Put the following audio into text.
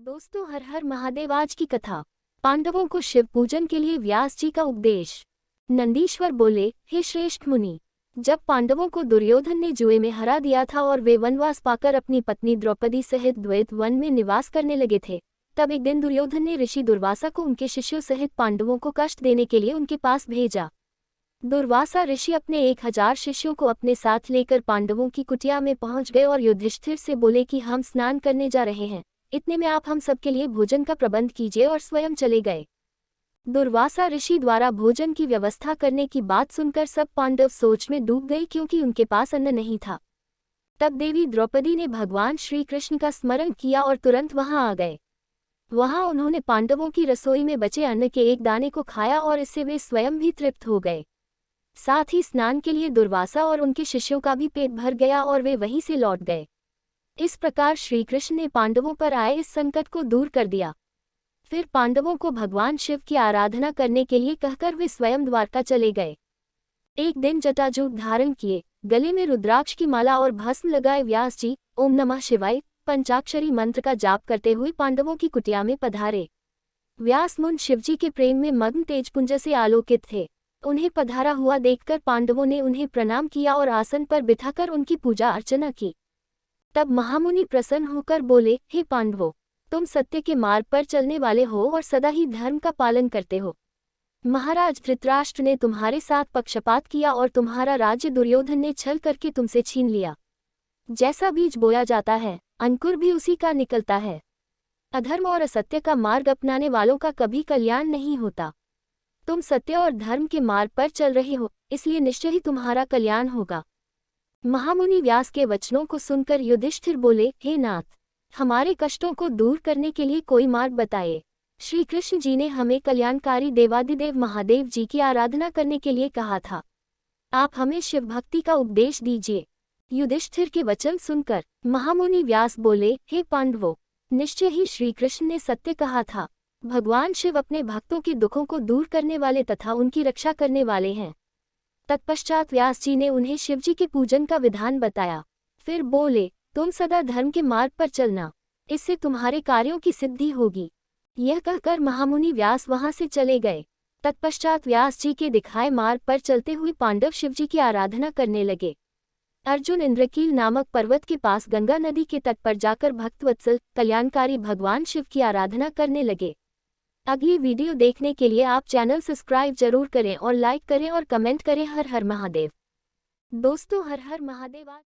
दोस्तों, हर हर महादेव। आज की कथा। पांडवों को शिव पूजन के लिए व्यास जी का उपदेश। नंदीश्वर बोले, हे श्रेष्ठ मुनि, जब पांडवों को दुर्योधन ने जुए में हरा दिया था और वे वनवास पाकर अपनी पत्नी द्रौपदी सहित द्वैत वन में निवास करने लगे थे, तब एक दिन दुर्योधन ने ऋषि दुर्वासा को उनके शिष्यों सहित पांडवों को कष्ट देने के लिए उनके पास भेजा। दुर्वासा ऋषि अपने 1000 शिष्यों को अपने साथ लेकर पांडवों की कुटिया में पहुंच गए और युधिष्ठिर से बोले कि हम स्नान करने जा रहे हैं, इतने में आप हम सबके लिए भोजन का प्रबंध कीजिए, और स्वयं चले गए। दुर्वासा ऋषि द्वारा भोजन की व्यवस्था करने की बात सुनकर सब पांडव सोच में डूब गए, क्योंकि उनके पास अन्न नहीं था। तब देवी द्रौपदी ने भगवान श्री कृष्ण का स्मरण किया और तुरंत वहां आ गए। वहां उन्होंने पांडवों की रसोई में बचे अन्न के एक दाने को खाया और इससे वे स्वयं भी तृप्त हो गए। साथ ही स्नान के लिए दुर्वासा और उनके शिष्यों का भी पेट भर गया और वे वहीं से लौट गए। इस प्रकार श्री कृष्ण ने पांडवों पर आए इस संकट को दूर कर दिया। फिर पांडवों को भगवान शिव की आराधना करने के लिए कहकर वे स्वयं द्वारका चले गए। एक दिन जटाजूट धारण किए, गले में रुद्राक्ष की माला और भस्म लगाए व्यास जी ओम नमः शिवाय पंचाक्षरी मंत्र का जाप करते हुए पांडवों की कुटिया में पधारे। व्यास मुनि शिवजी के प्रेम में मग्न तेजपुंज से आलोकित थे। उन्हें पधारा हुआ देखकर पांडवों ने उन्हें प्रणाम किया और आसन पर बिठाकर उनकी पूजा अर्चना की। तब महामुनि प्रसन्न होकर बोले, हे पांडवों, तुम सत्य के मार्ग पर चलने वाले हो और सदा ही धर्म का पालन करते हो। महाराज धृतराष्ट्र ने तुम्हारे साथ पक्षपात किया और तुम्हारा राज्य दुर्योधन ने छल करके तुमसे छीन लिया। जैसा बीज बोया जाता है, अंकुर भी उसी का निकलता है। अधर्म और असत्य का मार्ग अपनाने वालों का कभी कल्याण नहीं होता। तुम सत्य और धर्म के मार्ग पर चल रहे हो, इसलिए निश्चय ही तुम्हारा कल्याण होगा। महामुनि व्यास के वचनों को सुनकर युधिष्ठिर बोले, हे नाथ, हमारे कष्टों को दूर करने के लिए कोई मार्ग बताइए। श्री कृष्ण जी ने हमें कल्याणकारी देवादिदेव महादेव जी की आराधना करने के लिए कहा था। आप हमें शिव भक्ति का उपदेश दीजिए। युधिष्ठिर के वचन सुनकर महामुनि व्यास बोले, हे पांडवों, निश्चय ही श्री कृष्ण ने सत्य कहा था। भगवान शिव अपने भक्तों के दुखों को दूर करने वाले तथा उनकी रक्षा करने वाले हैं। तत्पश्चात व्यास जी ने उन्हें शिवजी के पूजन का विधान बताया। फिर बोले, तुम सदा धर्म के मार्ग पर चलना, इससे तुम्हारे कार्यों की सिद्धि होगी। यह कहकर महामुनि व्यास वहां से चले गए। तत्पश्चात व्यास जी के दिखाए मार्ग पर चलते हुए पांडव शिवजी की आराधना करने लगे। अर्जुन इंद्रकील नामक पर्वत के पास गंगा नदी के तट पर जाकर भक्तवत्सल कल्याणकारी भगवान शिव की आराधना करने लगे। अगली वीडियो देखने के लिए आप चैनल सब्सक्राइब जरूर करें और लाइक करें और कमेंट करें। हर हर महादेव। दोस्तों, हर हर महादेव।